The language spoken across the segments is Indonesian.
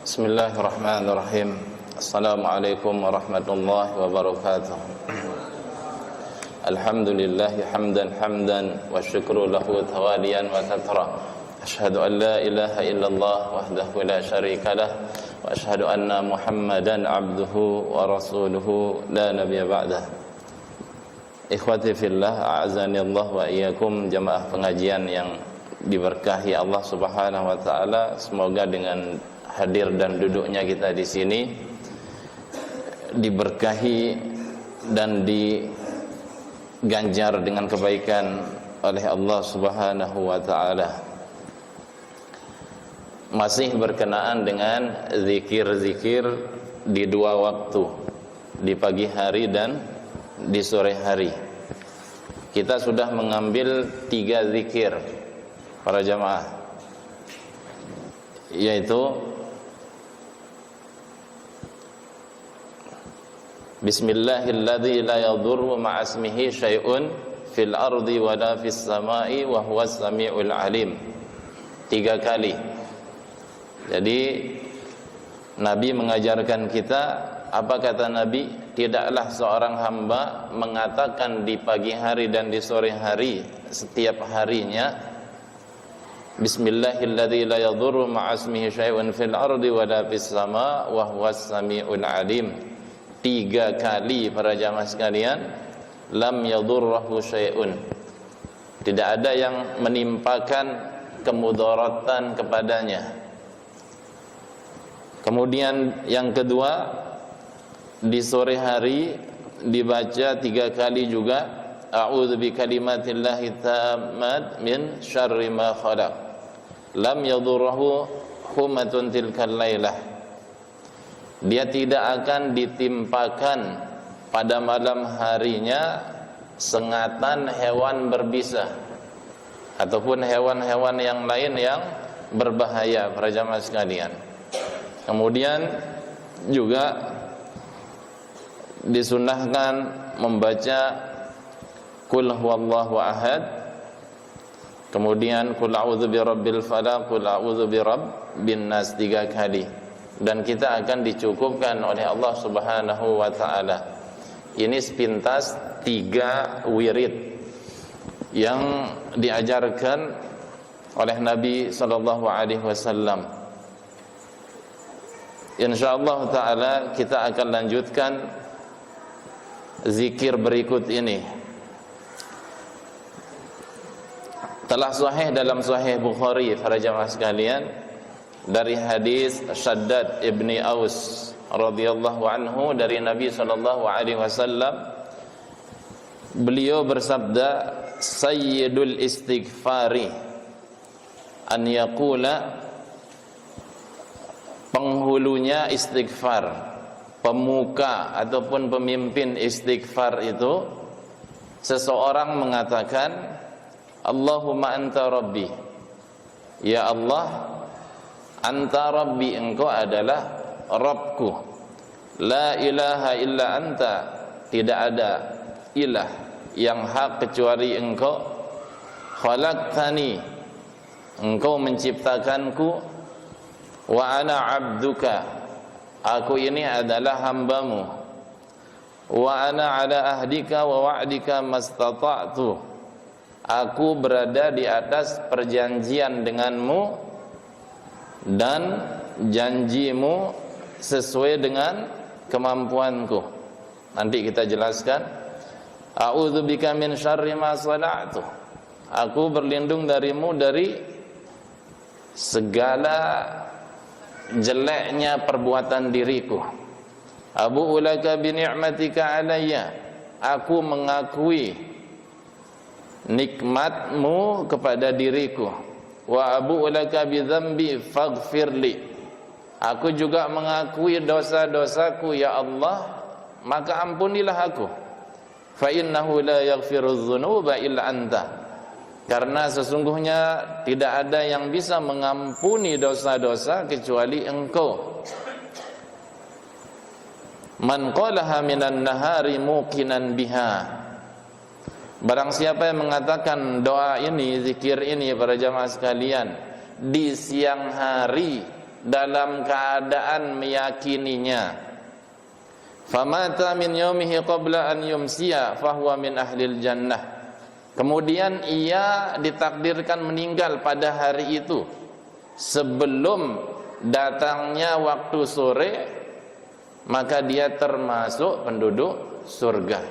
Bismillahirrahmanirrahim. Assalamualaikum warahmatullahi wabarakatuh. Alhamdulillahi hamdan wa syukru lahu tawaliyan wa tathra. Ashhadu an la ilaha illallah wahdahu la syarika lah wa ashhadu anna Muhammadan abduhu wa rasuluhu la nabiyya ba'dah. Ikhwati fillah, a'azani Allah wa iyyakum, jamaah pengajian yang diberkahi Allah Subhanahu wa taala. Semoga dengan hadir dan duduknya kita di sini diberkahi dan diganjar dengan kebaikan oleh Allah Subhanahu wa taala. Masih berkenaan dengan zikir-zikir di dua waktu, di pagi hari dan di sore hari. Kita sudah mengambil 3 zikir para jamaah, yaitu Bismillahilladzi la yadurru ma'asmihi syai'un fil ardi wa la fis sama'i wa huwas sami'ul alim. 3 kali. Jadi Nabi mengajarkan kita, apa kata Nabi? Tidaklah seorang hamba mengatakan di pagi hari dan di sore hari setiap harinya, Bismillahilladzi la yadurru ma'asmihi syai'un fil ardi wa la fis sama'i wa huwas sami'ul alim. 3 kali para jamaah sekalian, lam yadurruhu syai'un. Tidak ada yang menimpakan kemudaratan kepadanya. Kemudian yang kedua, di sore hari dibaca 3 kali juga, a'udzu bikalimatillahi tammat min syarri ma khalaq. Lam yadurruhu humatun tilkal lailah. Dia tidak akan ditimpakan pada malam harinya sengatan hewan berbisa ataupun hewan-hewan yang lain yang berbahaya para jamaah sekalian. Kemudian juga disunahkan membaca Qul huwallahu ahad, kemudian Qul a'udzu birabbil falaq, Qul a'udzu birabbin nas 3 kali. Dan kita akan dicukupkan oleh Allah Subhanahu wa taala. Ini sepintas 3 wirid yang diajarkan oleh Nabi sallallahu alaihi wasallam. Insyaallah taala kita akan lanjutkan zikir berikut ini. Telah sahih dalam Sahih Bukhari para jamaah sekalian, dari hadis Shaddad ibni Aus radhiyallahu anhu dari Nabi sallallahu alaihi wasallam, beliau bersabda, sayyidul istighfari an yaqula, penghulunya istighfar, pemuka ataupun pemimpin istighfar itu, seseorang mengatakan, Allahumma anta rabbi, ya Allah, anta rabbi, engkau adalah Rabbku, la ilaha illa anta, tidak ada ilah yang hak kecuali engkau, khalaqtani, engkau menciptakanku, wa ana abduka, aku ini adalah hambamu, wa ana ala ahdika wa wa'dika mastata'tu, aku berada di atas perjanjian denganmu dan janjimu sesuai dengan kemampuanku. Nanti kita jelaskan. A'udzubika min syarri ma sana'tu, aku berlindung darimu dari segala jeleknya perbuatan diriku. Abu'u laka bi ni'matika alayya, aku mengakui nikmatmu kepada diriku. Wa abu'u laka bi dzambi faghfirli, aku juga mengakui dosa-dosaku ya Allah, maka ampunilah aku. Fa innahu la yaghfirudz dzunuba illa anta, karena sesungguhnya tidak ada yang bisa mengampuni dosa-dosa kecuali engkau. Man qalaha minan nahari muqinan biha, barang siapa yang mengatakan doa ini, zikir ini para jamaah sekalian, di siang hari dalam keadaan meyakininya. Famata min yaumihi qabla an yumsiya fahuwa min ahlil jannah. Kemudian ia ditakdirkan meninggal pada hari itu sebelum datangnya waktu sore, maka dia termasuk penduduk surga.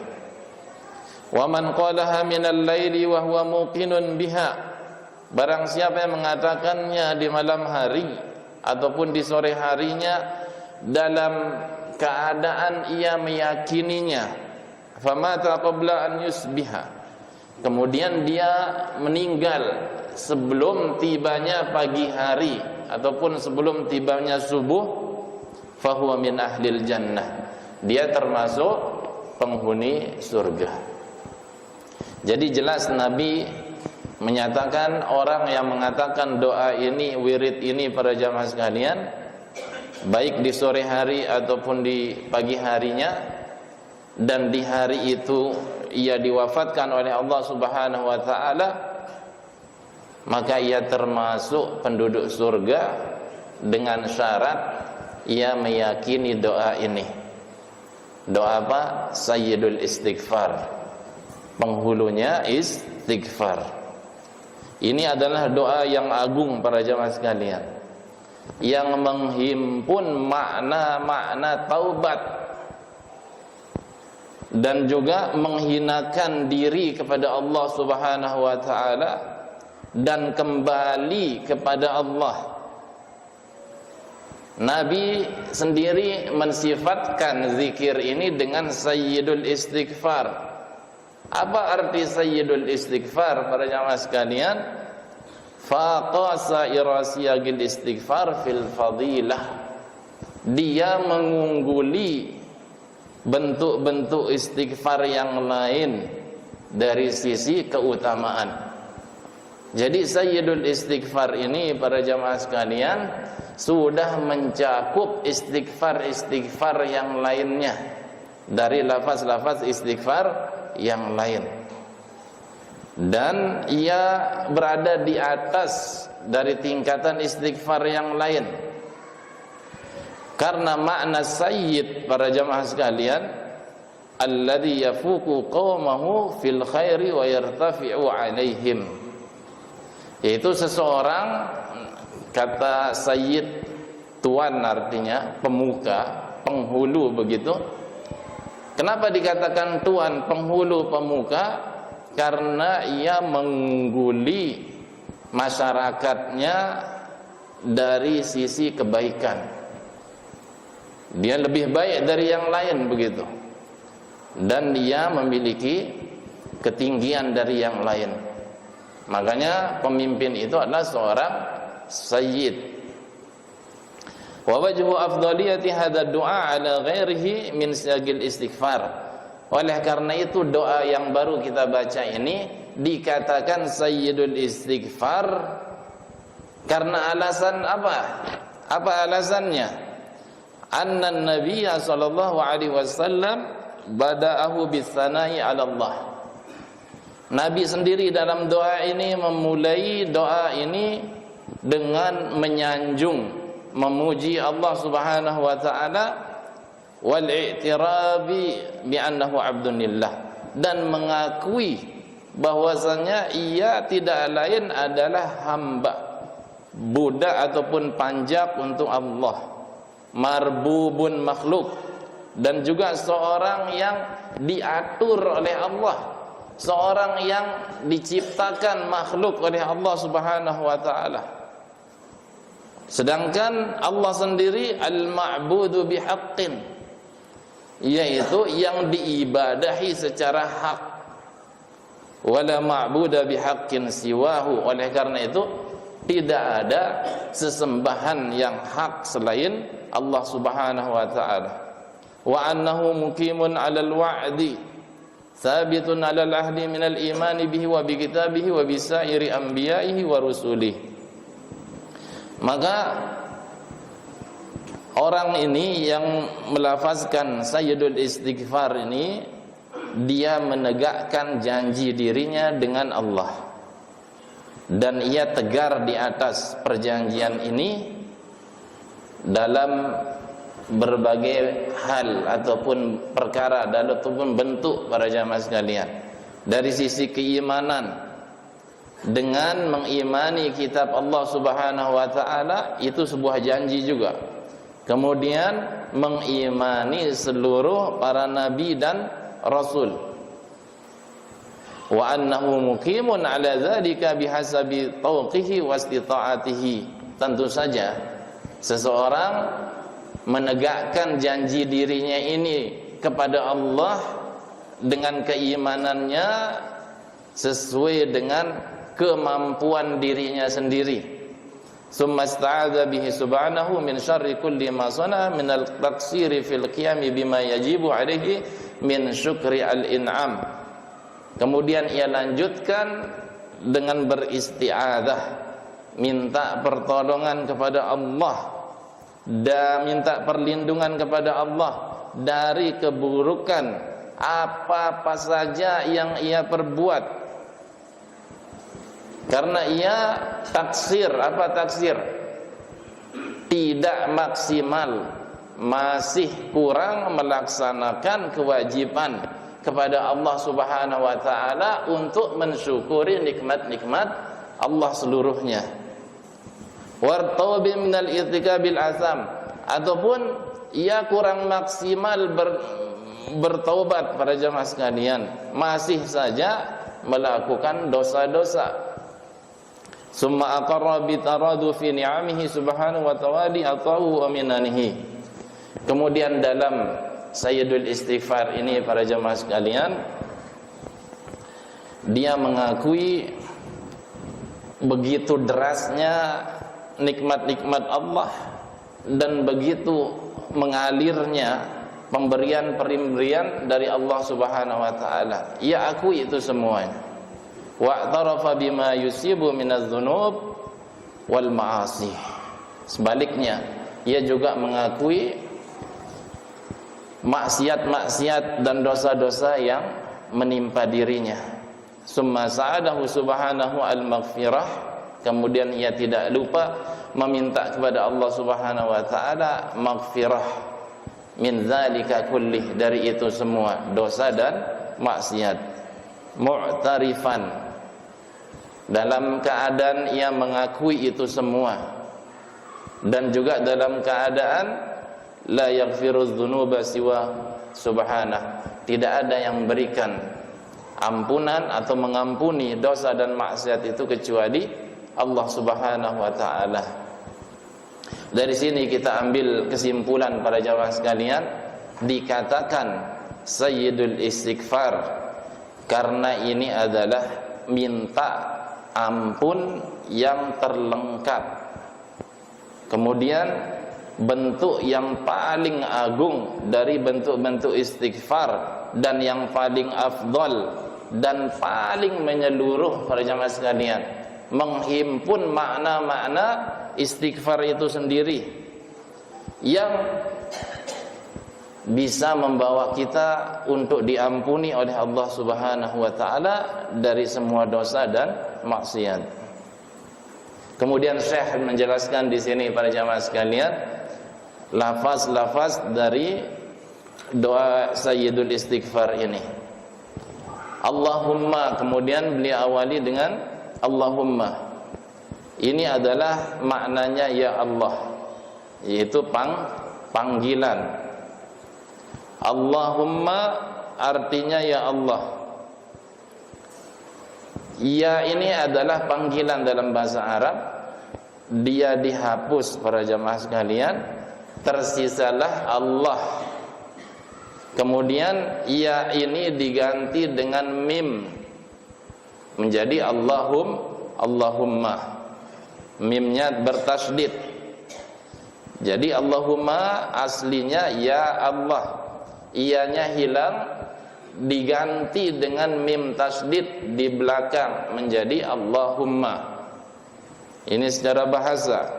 Wa man qalaha minal laili wa huwa muqinun biha. Barang siapa yang mengatakannya di malam hari ataupun di sore harinya dalam keadaan ia meyakininya, famata qabla an yusbiha, kemudian dia meninggal sebelum tibanya pagi hari ataupun sebelum tibanya subuh, fahuwa min ahlil jannah, dia termasuk penghuni surga. Jadi jelas Nabi menyatakan orang yang mengatakan doa ini, wirid ini, para jamaah sekalian, baik di sore hari ataupun di pagi harinya, dan di hari itu ia diwafatkan oleh Allah Subhanahu wa taala, maka ia termasuk penduduk surga dengan syarat ia meyakini doa ini. Doa apa? Sayyidul istighfar. Penghulunya istighfar. Ini adalah doa yang agung para jamaah sekalian, yang menghimpun makna-makna taubat dan juga menghinakan diri kepada Allah Subhanahu wa taala dan kembali kepada Allah. Nabi sendiri mensifatkan zikir ini dengan sayyidul istighfar. Apa arti sayyidul istighfar para jamaah sekalian? Faqasa irasiyagil istighfar fil fadilah. Dia mengungguli bentuk-bentuk istighfar yang lain dari sisi keutamaan. Jadi sayyidul istighfar ini para jamaah sekalian sudah mencakup istighfar-istighfar yang lainnya dari lafaz-lafaz istighfar yang lain, dan ia berada di atas dari tingkatan istighfar yang lain. Karena makna sayyid para jamaah sekalian, alladzi yafuqu qaumahu fil khairi wa yartafi'u alaihim, yaitu seseorang, kata sayyid tuan artinya pemuka, penghulu begitu. Kenapa dikatakan tuan, penghulu, pemuka? Karena ia mengungguli masyarakatnya dari sisi kebaikan. Dia lebih baik dari yang lain begitu, dan dia memiliki ketinggian dari yang lain. Makanya pemimpin itu adalah seorang sayyid. Wa wajhu afdaliyati hadha du'a ala ghairihi min syagil istighfar. Oleh karena itu doa yang baru kita baca ini dikatakan sayyidul istighfar karena alasan apa? Apa alasannya? Anna an-nabiyya sallallahu alaihi wasallam bada'ahu bis-sana'i 'ala Allah. Nabi sendiri dalam doa ini memulai doa ini dengan menyanjung, memuji Allah Subhanahu wa taala, wal i'tirabi bi annahu abdun lillah, dan mengakui bahwasanya ia tidak lain adalah hamba, budak ataupun panjak untuk Allah, marbubun makhluk, dan juga seorang yang diatur oleh Allah, seorang yang diciptakan makhluk oleh Allah Subhanahu wa taala. Sedangkan Allah sendiri al-ma'budu bihaqqin, yaitu yang diibadahi secara hak. Wala ma'buda bihaqqin siwahu. Oleh karena itu tidak ada sesembahan yang hak selain Allah Subhanahu wa taala. Wa annahu muqimun 'alal wa'di, sabitun 'alal ahdi minal imani bihi wa bi kitabihi wa bi sa'iri anbiya'ihi wa rusulihi. Maka orang ini yang melafazkan sayyidul istighfar ini, dia menegakkan janji dirinya dengan Allah, dan ia tegar di atas perjanjian ini dalam berbagai hal ataupun perkara ataupun bentuk para jamaah sekalian. Dari sisi keimanan, dengan mengimani kitab Allah Subhanahu wa taala itu sebuah janji juga. Kemudian mengimani seluruh para nabi dan rasul. Wa annahu muqimun ala dzalika bihasabi tawqihi wastita'atihi. Tentu saja seseorang menegakkan janji dirinya ini kepada Allah dengan keimanannya sesuai dengan kemampuan dirinya sendiri. Summa ista'adza bihi subhanahu min syarri kulli ma sana min al-taqsiri fil qiyam bima yajibu alaihi min syukri al-in'am. Kemudian ia lanjutkan dengan beristi'adzah, minta pertolongan kepada Allah dan minta perlindungan kepada Allah dari keburukan apa-apa saja yang ia perbuat. Karena ia taksir, apa taksir? Tidak maksimal, masih kurang melaksanakan kewajiban kepada Allah Subhanahu wa taala untuk mensyukuri nikmat-nikmat Allah seluruhnya. Wartaubi minal irtikabil asam, ataupun ia kurang maksimal bertaubat para jamaah sekalian, masih saja melakukan dosa-dosa. Summa aqarra bi taradu fi ni'amihi subhanahu wa ta'ala atahu wa minanihi. Kemudian dalam Sayyidul Istighfar ini para jamaah sekalian, dia mengakui begitu derasnya nikmat-nikmat Allah dan begitu mengalirnya pemberian-pemberian dari Allah Subhanahu wa taala. Ia akui itu semuanya. Wa'tarafa bima yusibu minadz-dzunub wal ma'asi. Sebaliknya, ia juga mengakui maksiat-maksiat dan dosa-dosa yang menimpa dirinya. Summa sa'adahu subhanahu al-maghfirah. Kemudian ia tidak lupa meminta kepada Allah Subhanahu wa taala maghfirah min dzalika kullih, dari itu semua dosa dan maksiat. Mu'tarifan, dalam keadaan ia mengakui itu semua, dan juga dalam keadaan la yaghfirudz dzunuba siwa subhanah, tidak ada yang memberikan ampunan atau mengampuni dosa dan maksiat itu kecuali Allah Subhanahu wa taala. Dari sini kita ambil kesimpulan para jamaah sekalian, dikatakan Sayyidul Istighfar karena ini adalah minta ampun yang terlengkap. Kemudian bentuk yang paling agung dari bentuk-bentuk istighfar dan yang paling afdal dan paling menyeluruh para jamaah sekalian, menghimpun makna-makna istighfar itu sendiri yang bisa membawa kita untuk diampuni oleh Allah Subhanahu wa taala dari semua dosa dan maksiat. Kemudian Syekh menjelaskan di sini para jamaah sekalian lafaz-lafaz dari doa Sayyidul Istighfar ini. Allahumma, kemudian beliau awali dengan Allahumma. Ini adalah maknanya ya Allah, yaitu panggilan. Allahumma artinya ya Allah. Ya ini adalah panggilan dalam bahasa Arab. Dia dihapus para jamaah sekalian, tersisalah Allah. Kemudian ya ini diganti dengan mim menjadi Allahumma. Mimnya bertasydid. Jadi Allahumma aslinya ya Allah. Ianya hilang, diganti dengan mim tasydid di belakang menjadi Allahumma. Ini secara bahasa.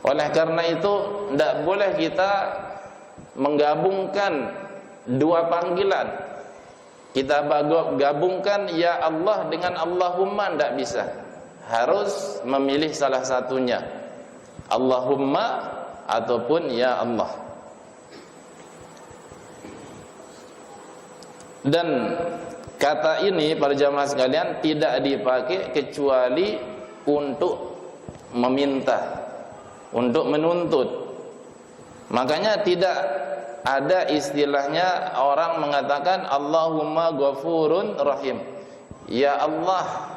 Oleh karena itu tidak boleh kita menggabungkan dua panggilan. Kita gabungkan ya Allah dengan Allahumma, tidak bisa. Harus memilih salah satunya. Allahumma ataupun ya Allah. Dan kata ini para jamaah sekalian tidak dipakai kecuali untuk meminta, untuk menuntut. Makanya tidak ada istilahnya orang mengatakan Allahumma ghafurun rahim. Ya Allah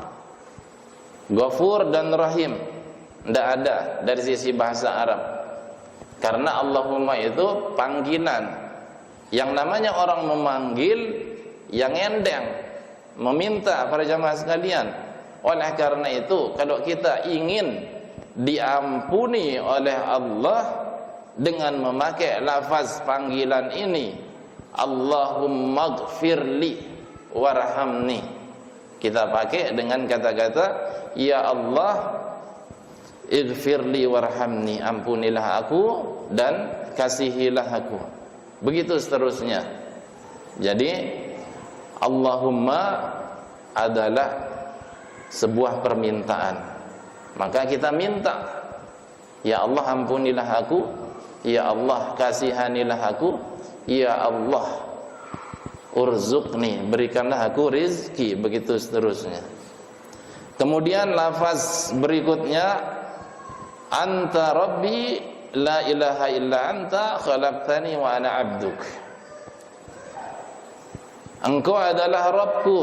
Ghafur dan Rahim. Tidak ada dari sisi bahasa Arab. Karena Allahumma itu panggilan. Yang namanya orang memanggil yang endeng, meminta para jamaah sekalian. Oleh karena itu, kalau kita ingin diampuni oleh Allah dengan memakai lafaz panggilan ini, Allahumma ghfirli warhamni, kita pakai dengan kata-kata ya Allah ighfirli warhamni, ampunilah aku dan kasihilah aku. Begitu seterusnya. Jadi Allahumma adalah sebuah permintaan. Maka kita minta, ya Allah ampunilah aku, ya Allah kasihanilah aku, ya Allah urzuqni, berikanlah aku rizki, begitu seterusnya. Kemudian lafaz berikutnya anta rabbi la ilaha illa anta khalaqtani wa ana abduk. Engkau adalah Rabbku,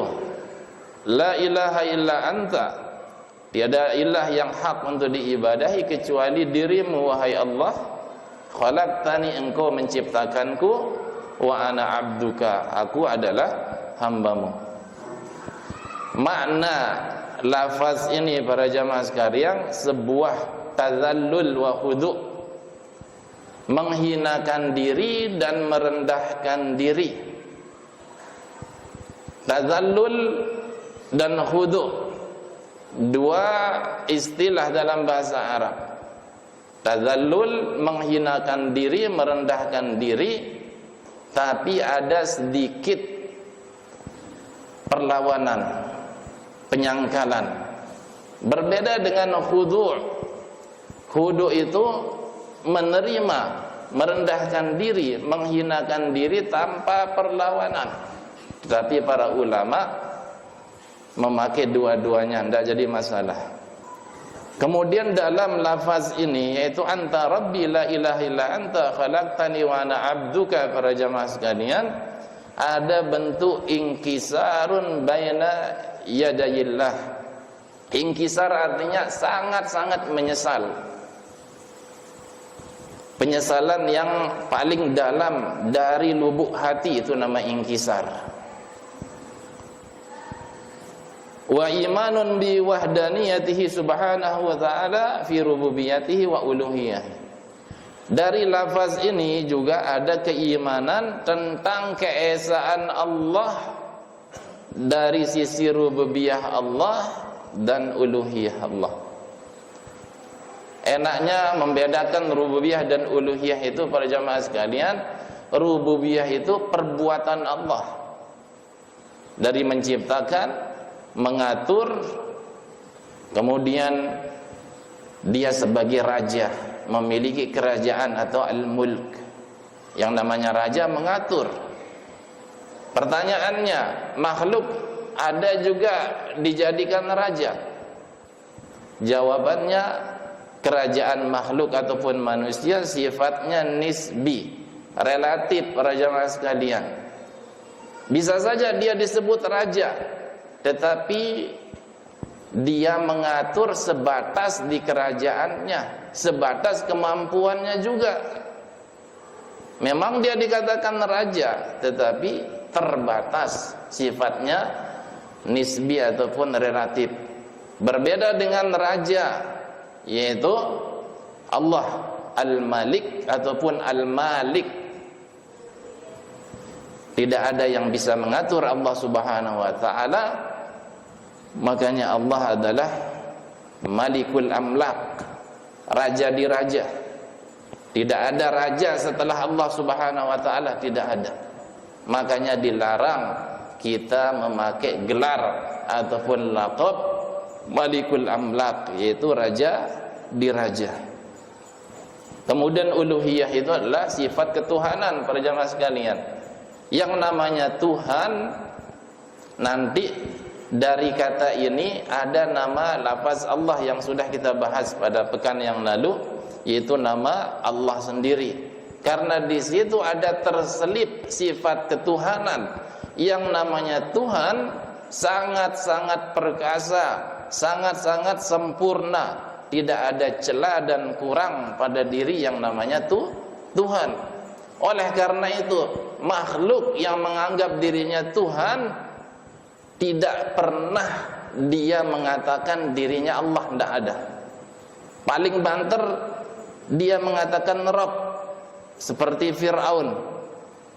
la ilaha illa anta, tiada ilah yang hak untuk diibadahi kecuali dirimu wahai Allah. Khalaqtani, engkau menciptakanku, wa ana abduka, aku adalah hambamu. Makna lafaz ini para jamaah sekalian sebuah tazallul wa khudu', menghinakan diri dan merendahkan diri. Tazallul dan khudu', dua istilah dalam bahasa Arab. Tazallul menghinakan diri, merendahkan diri, tapi ada sedikit perlawanan, penyangkalan. Berbeda dengan khudu'. Khudu' itu menerima, merendahkan diri, menghinakan diri tanpa perlawanan. Tetapi para ulama memakai dua-duanya, tidak jadi masalah. Kemudian dalam lafaz ini yaitu anta rabbi la ilaha illa anta khalaqtani wa ana abduka, para jamaah sekalian, ada bentuk inkisarun baina yadayillah. Inkisar artinya sangat-sangat menyesal. Penyesalan yang paling dalam dari lubuk hati, itu nama inkisar. Wa imanun bi wahdaniyatihi subhanahu wa ta'ala fi rububiyatihi wa uluhiyah. Dari lafaz ini juga ada keimanan tentang keesaan Allah dari sisi rububiyah Allah dan uluhiyah Allah. Enaknya membedakan rububiyah dan uluhiyah itu para jamaah sekalian. Rububiyah itu perbuatan Allah, dari menciptakan, mengatur, kemudian dia sebagai raja, memiliki kerajaan atau al-mulk. Yang namanya raja mengatur. Pertanyaannya, makhluk ada juga dijadikan raja? Jawabannya, kerajaan makhluk ataupun manusia sifatnya nisbi, relatif para jamaah sekalian. Bisa saja dia disebut raja, tetapi dia mengatur sebatas di kerajaannya, sebatas kemampuannya juga. Memang dia dikatakan raja, tetapi terbatas, sifatnya nisbi ataupun relatif. Berbeda dengan raja, yaitu Allah Al-Malik ataupun Al-Malik. Tidak ada yang bisa mengatur Allah Subhanahu wa ta'ala. Makanya Allah adalah Malikul Amlak, raja di raja. Tidak ada raja setelah Allah Subhanahu wa ta'ala, tidak ada. Makanya dilarang kita memakai gelar ataupun laqab Malikul Amlak, yaitu raja di raja. Kemudian uluhiyah itu adalah sifat ketuhanan para jamaah sekalian. Yang namanya Tuhan, nanti dari kata ini ada nama lafaz Allah yang sudah kita bahas pada pekan yang lalu, yaitu nama Allah sendiri. Karena di situ ada terselip sifat ketuhanan. Yang namanya Tuhan sangat-sangat perkasa, sangat-sangat sempurna. Tidak ada celah dan kurang pada diri yang namanya Tuhan. Oleh karena itu, makhluk yang menganggap dirinya Tuhan tidak pernah dia mengatakan dirinya Allah, tidak ada. Paling banter dia mengatakan Rabb, seperti Fir'aun.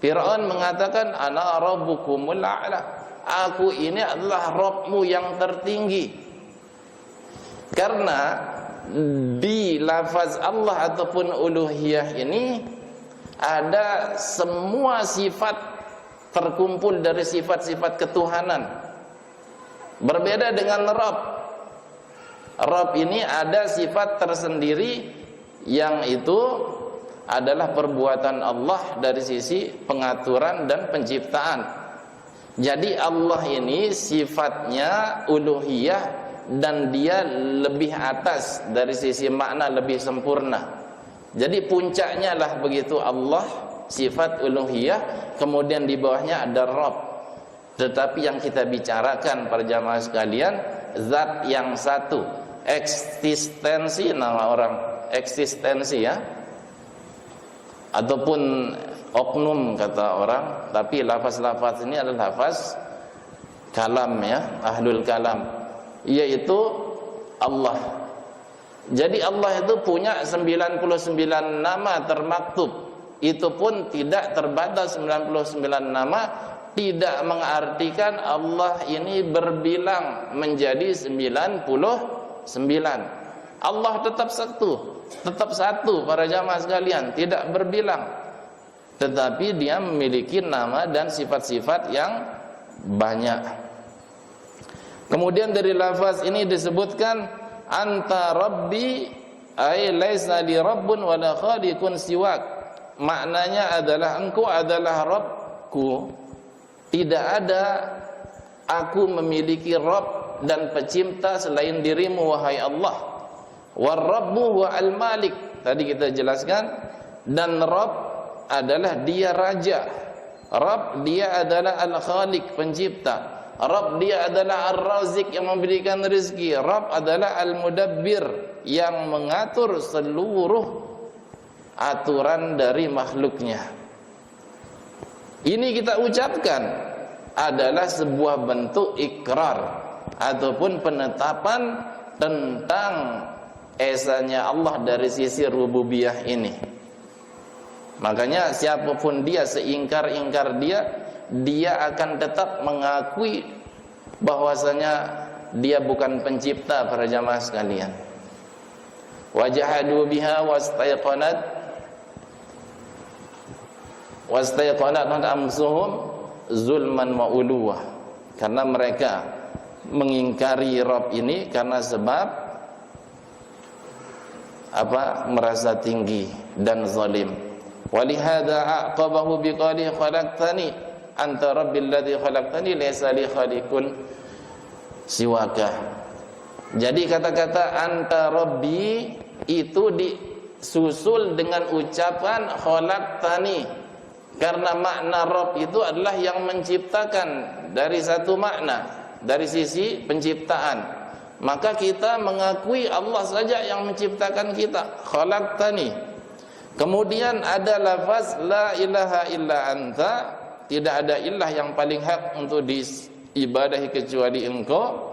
Fir'aun mengatakan ana rabbukumul a'la, aku ini adalah Rabbmu yang tertinggi. Karena di lafaz Allah ataupun uluhiyah ini ada semua sifat terkumpul dari sifat-sifat ketuhanan. Berbeda dengan Rabb. Rabb ini ada sifat tersendiri yang itu adalah perbuatan Allah dari sisi pengaturan dan penciptaan. Jadi Allah ini sifatnya uluhiyah dan dia lebih atas dari sisi makna, lebih sempurna. Jadi puncaknya lah begitu Allah, sifat uluhiyah, kemudian di bawahnya ada Rabb. Tetapi yang kita bicarakan para jamaah sekalian, zat yang satu, eksistensi, nama orang eksistensi ya, ataupun oknum kata orang, tapi lafaz-lafaz ini adalah lafaz kalam ya, ahlul kalam, yaitu Allah. Jadi Allah itu punya 99 nama termaktub. Itu pun tidak terbatas 99 nama, tidak mengartikan Allah ini berbilang menjadi 99. Allah tetap satu para jamaah sekalian, tidak berbilang. Tetapi dia memiliki nama dan sifat-sifat yang banyak. Kemudian dari lafaz ini disebutkan anta rabbi ay laisa li rabbun wala khaliqun siwak. Maknanya adalah engkau adalah Rabbku, tidak ada aku memiliki Rabb dan pencipta selain dirimu wahai Allah. War rabbu wa al malik, tadi kita jelaskan, dan Rabb adalah dia raja. Rabb dia adalah al khaliq, pencipta. Rabb dia adalah ar-razik, yang memberikan rezeki. Rabb adalah al-mudabbir, yang mengatur seluruh aturan dari makhluknya. Ini kita ucapkan adalah sebuah bentuk ikrar ataupun penetapan tentang esanya Allah dari sisi rububiyah ini. Makanya siapapun dia, seingkar-ingkar dia akan tetap mengakui bahwasanya dia bukan pencipta para jamaah sekalian. Wajahadu biha wastayqanat amsuhum zulman wa uluwah. Karena mereka mengingkari Rabb ini karena sebab merasa tinggi dan zalim. Walihada aqabahu biqali khalaqtani anta rabbil ladzi khalaqtani laysa li khaliqun siwaka. Jadi kata-kata anta rabbi itu disusul dengan ucapan khalaqtani, karena makna Rabb itu adalah yang menciptakan dari satu makna, dari sisi penciptaan. Maka kita mengakui Allah saja yang menciptakan kita, khalaqtani. Kemudian ada lafaz la ilaha illa anta, tidak ada ilah yang paling hak untuk diibadahi kecuali engkau.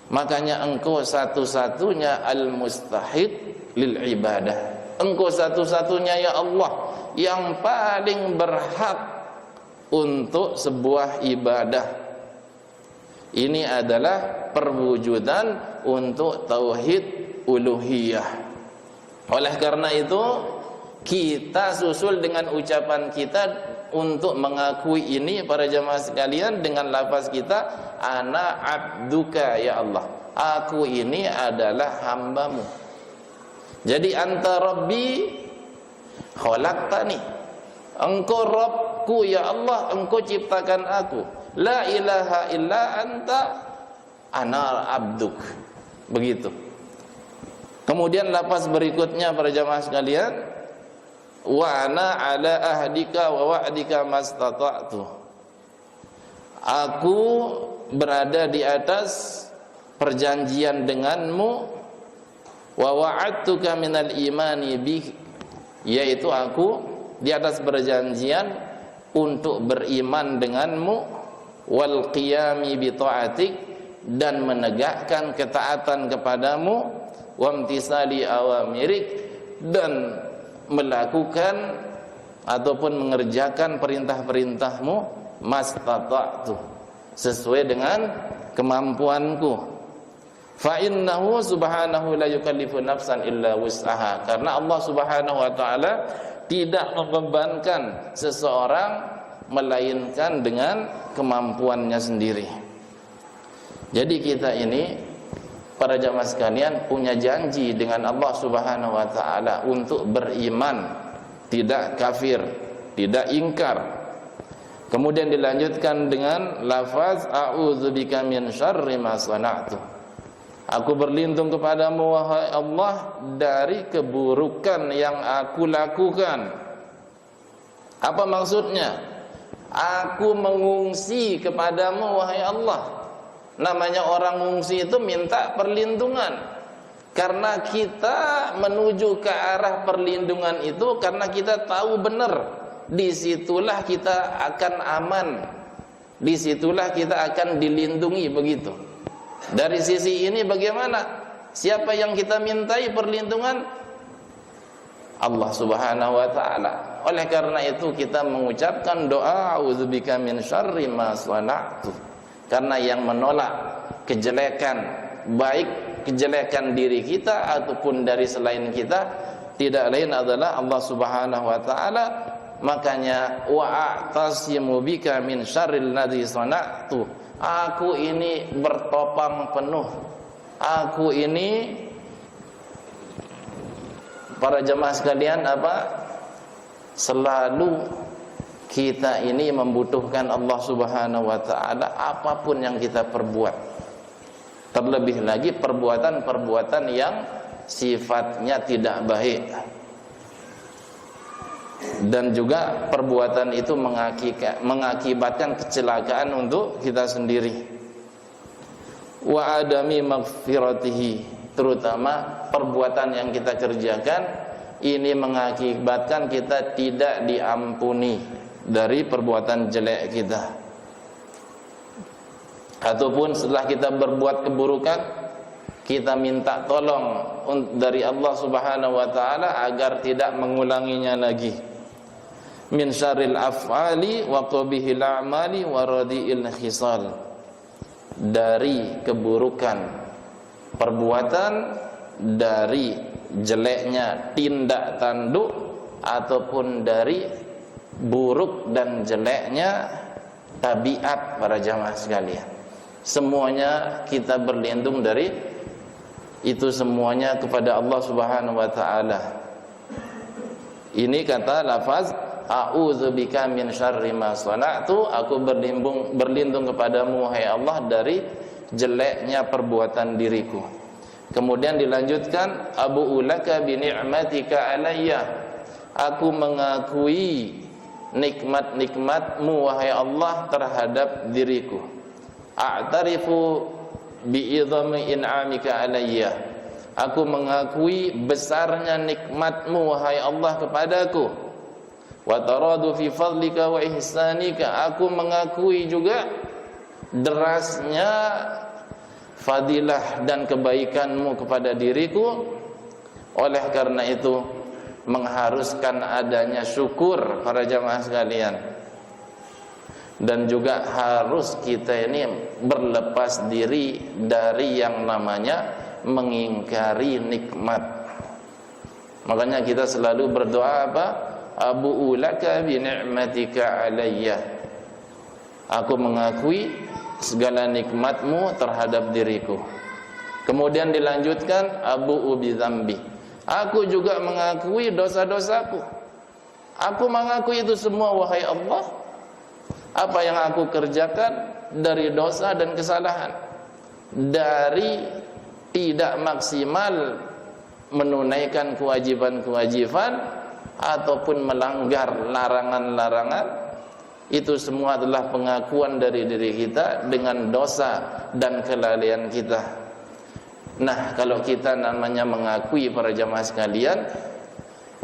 Makanya engkau satu-satunya al-mustahid lil ibadah. Engkau satu-satunya ya Allah yang paling berhak untuk sebuah ibadah. Ini adalah perwujudan untuk tauhid uluhiyah. Oleh karena itu kita susul dengan ucapan kita untuk mengakui ini para jamaah sekalian dengan lafaz kita ana abduka ya Allah, aku ini adalah hambamu. Jadi anta rabbi khalaqtani, engkau Rabbku ya Allah, engkau ciptakan aku. La ilaha illa anta ana abduk. Begitu. Kemudian lafaz berikutnya para jamaah sekalian, wa ana ala ahdika wa wa'dika mastata'tu. Aku berada di atas perjanjian denganmu, wa wa'adtuka minal imani bih, yaitu aku di atas perjanjian untuk beriman denganmu, wal qiyami bi ta'atik, dan menegakkan ketaatan kepadamu, wamtisali awamirik, dan melakukan ataupun mengerjakan perintah-perintahmu, mastata'tu, sesuai dengan kemampuanku. Fa innahu subhanahu la yukallifu nafsan illa wus'aha, karena Allah Subhanahu wa taala tidak membebankan seseorang melainkan dengan kemampuannya sendiri. Jadi kita ini para jamaah sekalian punya janji dengan Allah Subhanahu wa taala untuk beriman, tidak kafir, tidak ingkar. Kemudian dilanjutkan dengan lafaz a'udzubika min syarri ma sana'tu. Aku berlindung kepadamu wahai Allah dari keburukan yang aku lakukan. Apa maksudnya? Aku mengungsi kepadamu wahai Allah. Namanya orang mengungsi itu minta perlindungan. Karena kita menuju ke arah perlindungan itu karena kita tahu benar, disitulah kita akan aman, disitulah kita akan dilindungi. Begitu. Dari sisi ini bagaimana? Siapa yang kita mintai perlindungan? Allah Subhanahu wa taala. Oleh karena itu kita mengucapkan doa a'udzubika min syarri ma sana'tu. Karena yang menolak kejelekan, baik kejelekan diri kita ataupun dari selain kita, tidak lain adalah Allah Subhanahu wa taala. Makanya wa'tasimu bika min syarril ladzi sana'tu. Aku ini bertopang penuh. Aku ini, para jemaah sekalian, selalu kita ini membutuhkan Allah Subhanahu wa taala apapun yang kita perbuat. Terlebih lagi perbuatan-perbuatan yang sifatnya tidak baik. Dan juga perbuatan itu mengakibatkan kecelakaan untuk kita sendiri. Wa adami maghfiratihi, terutama perbuatan yang kita kerjakan ini mengakibatkan kita tidak diampuni dari perbuatan jelek kita. Ataupun setelah kita berbuat keburukan, kita minta tolong dari Allah Subhanahu wa taala agar tidak mengulanginya lagi. Min syarril af'ali wa qabihil a'mali wa radi'il khisal. Dari keburukan perbuatan, dari jeleknya tindak tanduk, ataupun dari buruk dan jeleknya tabiat para jamaah sekalian. Semuanya kita berlindung dari itu semuanya kepada Allah Subhanahu wa taala. Ini kata lafaz a'udzubika min syarri ma sana'tu, aku berlindung kepadamu wahai Allah dari jeleknya perbuatan diriku. Kemudian dilanjutkan abu'u laka bi ni'matika alayya, aku mengakui nikmat-nikmatmu wahai Allah terhadap diriku. A'tarifu bi'idhami in'amika alayya, aku mengakui besarnya nikmatmu wahai Allah kepadaku. Wa taradu fi fadlika wa ihsanika, aku mengakui juga derasnya fadilah dan kebaikanmu kepada diriku. Oleh karena itu mengharuskan adanya syukur para jamaah sekalian. Dan juga harus kita ini berlepas diri dari yang namanya mengingkari nikmat. Makanya kita selalu berdoa apa? Abu'u laka bi ni'matika alayya, aku mengakui segala nikmatmu terhadap diriku. Kemudian dilanjutkan abu'u bi dzambi, Aku juga mengakui dosa-dosaku. Aku mengakui itu semua, wahai Allah. Apa yang aku kerjakan dari dosa dan kesalahan, dari tidak maksimal menunaikan kewajiban-kewajiban ataupun melanggar larangan-larangan, itu semua adalah pengakuan dari diri kita dengan dosa dan kelalaian kita. Nah, kalau kita namanya mengakui, para jamaah sekalian,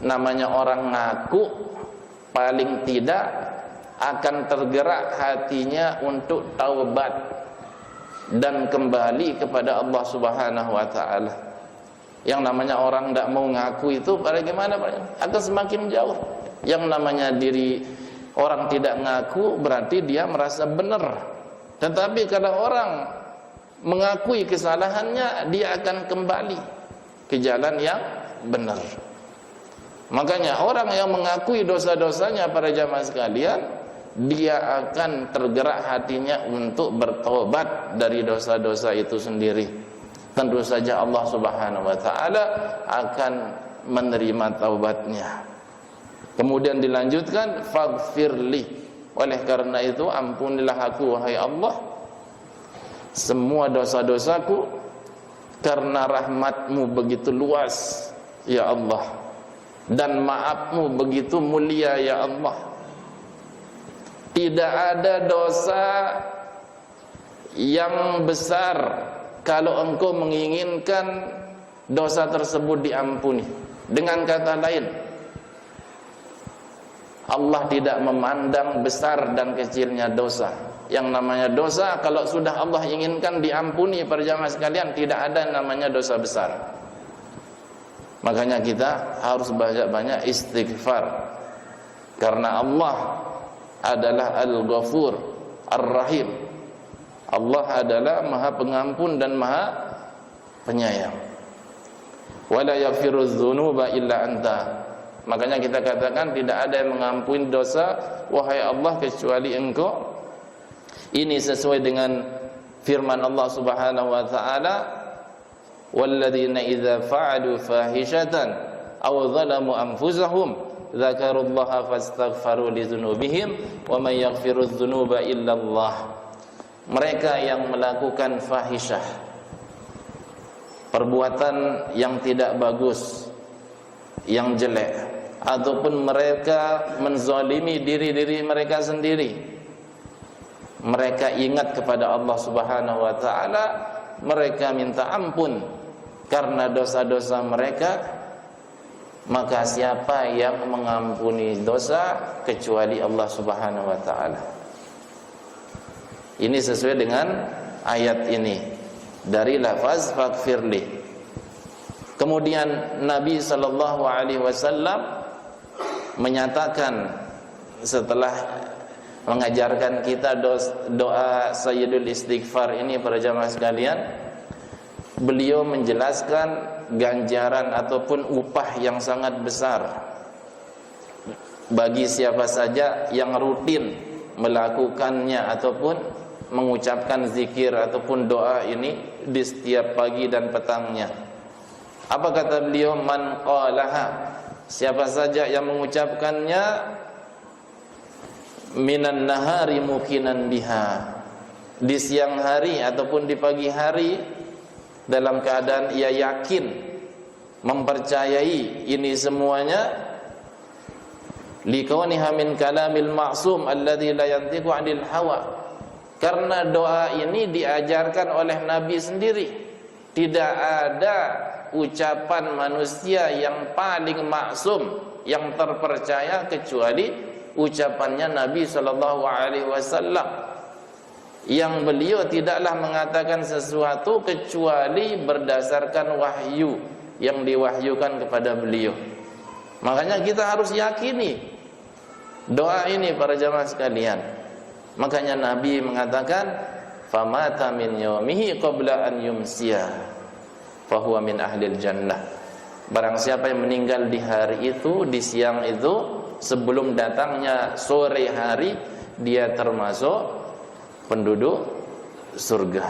namanya orang ngaku, paling tidak akan tergerak hatinya untuk taubat dan kembali kepada Allah Subhanahu wa taala. Yang namanya orang tidak mau ngaku itu bagaimana, Pak? Akan semakin jauh. Yang namanya diri orang tidak ngaku berarti dia merasa benar. Tetapi kalau orang mengakui kesalahannya, dia akan kembali ke jalan yang benar. Makanya orang yang mengakui dosa-dosanya, para jamaah sekalian, dia akan tergerak hatinya untuk bertobat dari dosa-dosa itu sendiri. Tentu saja Allah Subhanahu wa taala akan menerima taubatnya. Kemudian dilanjutkan, faghfirli. Oleh karena itu ampunilah aku, wahai Allah, semua dosa-dosaku, karena rahmatmu begitu luas, ya Allah, dan maafmu begitu mulia, ya Allah. Tidak ada dosa yang besar kalau engkau menginginkan dosa tersebut diampuni. Dengan kata lain, Allah tidak memandang besar dan kecilnya dosa. Yang namanya dosa, kalau sudah Allah inginkan diampuni, para jamaah sekalian, tidak ada namanya dosa besar. Makanya kita harus banyak-banyak istighfar, karena Allah adalah Al-Ghafur Ar-Rahim. Allah adalah Maha Pengampun dan Maha Penyayang. Wala yaghfiru dzunuba illa anta. Makanya kita katakan tidak ada yang mengampuni dosa, wahai Allah, kecuali Engkau. Ini sesuai dengan firman Allah Subhanahu wa taala, walladzina idza fa'alu fahishatan aw zalamu anfusahum dzakarullaha fastaghfaru lidzunubihim wa may yaghfiru dzunuba illallah. Mereka yang melakukan fahisyah, perbuatan yang tidak bagus, yang jelek, ataupun mereka menzalimi diri-diri mereka sendiri, mereka ingat kepada Allah Subhanahu wa taala, mereka minta ampun karena dosa-dosa mereka, maka siapa yang mengampuni dosa kecuali Allah Subhanahu wa taala. Ini sesuai dengan ayat ini dari lafaz faghfirli. Kemudian Nabi sallallahu alaihi wasallam menyatakan setelah mengajarkan kita doa Sayyidul Istighfar ini, para jamaah sekalian, beliau menjelaskan ganjaran ataupun upah yang sangat besar bagi siapa saja yang rutin melakukannya ataupun mengucapkan zikir ataupun doa ini di setiap pagi dan petangnya. Apa kata beliau? Man qalaha, siapa saja yang mengucapkannya minan nahari mukinan biha, di siang hari ataupun di pagi hari, dalam keadaan ia yakin, mempercayai ini semuanya, liqauniha min kalamil ma'sum alladzi la yantiqu 'anil hawa. Karena doa ini diajarkan oleh Nabi sendiri. Tidak ada ucapan manusia yang paling maksum, yang terpercaya, kecuali ucapannya Nabi sallallahu alaihi wasallam, yang beliau tidaklah mengatakan sesuatu kecuali berdasarkan wahyu yang diwahyukan kepada beliau. Makanya kita harus yakini doa ini, para jamaah sekalian. Makanya Nabi mengatakan, famata min yaumihi qabla an yumsiya fahuwa min ahlil jannah. Barang siapa yang meninggal di hari itu, di siang itu, sebelum datangnya sore hari, dia termasuk penduduk surga.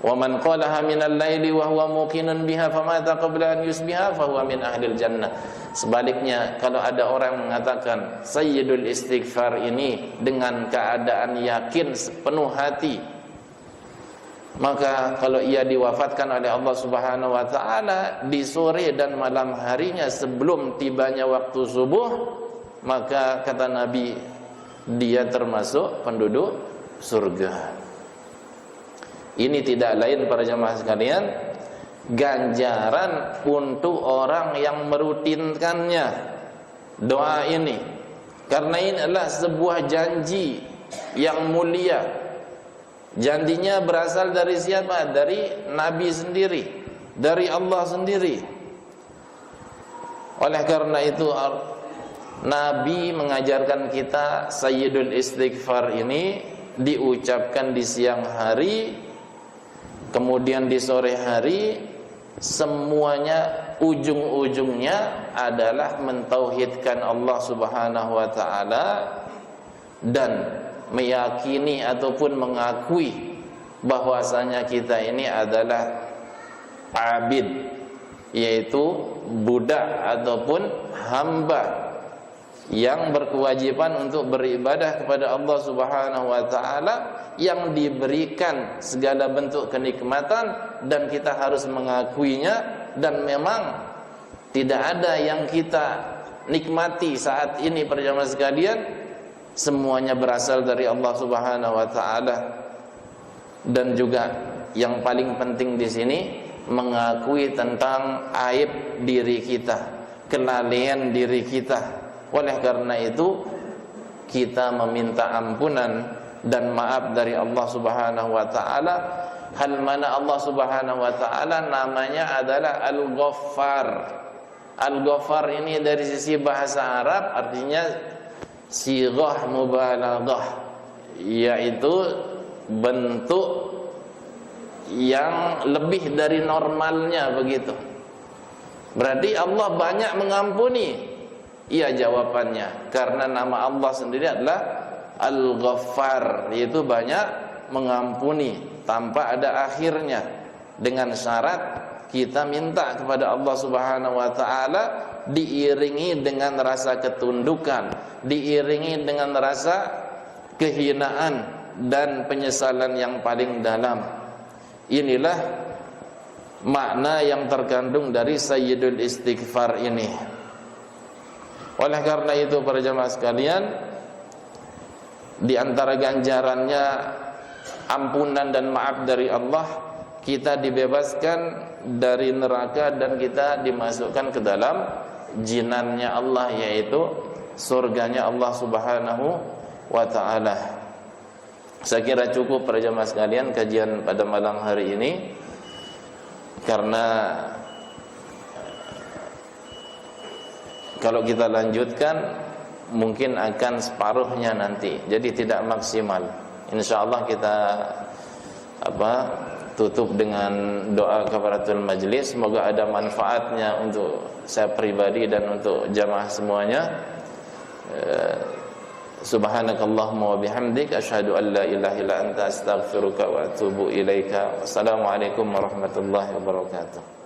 Wa man qalaha minal laili wa huwa muqinun biha famata qabla an yusbiha fa huwa min ahlil jannah. Sebaliknya, kalau ada orang mengatakan sayyidul istighfar ini dengan keadaan yakin sepenuh hati, maka kalau ia diwafatkan oleh Allah Subhanahu wa taala di sore dan malam harinya sebelum tibanya waktu subuh, maka kata Nabi, dia termasuk penduduk surga. Ini tidak lain para jamaah sekalian, ganjaran untuk orang yang merutinkannya doa ini. Karena ini adalah sebuah janji yang mulia. Janjinya berasal dari siapa? Dari Nabi sendiri, dari Allah sendiri. Oleh karena itu Nabi mengajarkan kita sayyidul istighfar ini diucapkan di siang hari, kemudian di sore hari, semuanya ujung-ujungnya adalah mentauhidkan Allah Subhanahu wa taala dan meyakini ataupun mengakui bahwasanya kita ini adalah abid, yaitu budak ataupun hamba yang berkewajiban untuk beribadah kepada Allah Subhanahu wa taala, yang diberikan segala bentuk kenikmatan dan kita harus mengakuinya. Dan memang tidak ada yang kita nikmati saat ini para jamaah sekalian, semuanya berasal dari Allah Subhanahu wa taala. Dan juga yang paling penting di sini, mengakui tentang aib diri kita, kelalaian diri kita. Oleh karena itu kita meminta ampunan dan maaf dari Allah Subhanahu wa taala. Hal mana Allah Subhanahu wa taala namanya adalah Al-Ghaffar. Al-Ghaffar ini dari sisi bahasa Arab artinya sighah mubalaghah, yaitu bentuk yang lebih dari normalnya begitu. Berarti Allah banyak mengampuni. Iya jawabannya, karena nama Allah sendiri adalah Al-Ghaffar, yaitu banyak mengampuni tanpa ada akhirnya. Dengan syarat kita minta kepada Allah Subhanahu wa taala diiringi dengan rasa ketundukan, diiringi dengan rasa kehinaan dan penyesalan yang paling dalam. Inilah makna yang terkandung dari sayyidul istighfar ini. Oleh karena itu para jamaah sekalian, di antara ganjarannya ampunan dan maaf dari Allah, kita dibebaskan dari neraka dan kita dimasukkan ke dalam jinannya Allah, yaitu surganya Allah Subhanahu wa ta'ala. Saya kira cukup para jamaah sekalian kajian pada malam hari ini, karena kalau kita lanjutkan mungkin akan separuhnya nanti, jadi tidak maksimal. Insyaallah kita tutup dengan doa kafaratul majlis. Semoga ada manfaatnya untuk saya pribadi dan untuk jamaah semuanya. Subhanakallahumma wa bihamdik asyhadu an la ilaha illa anta astaghfiruka wa atubu ilaika. Wassalamualaikum warahmatullahi wabarakatuh.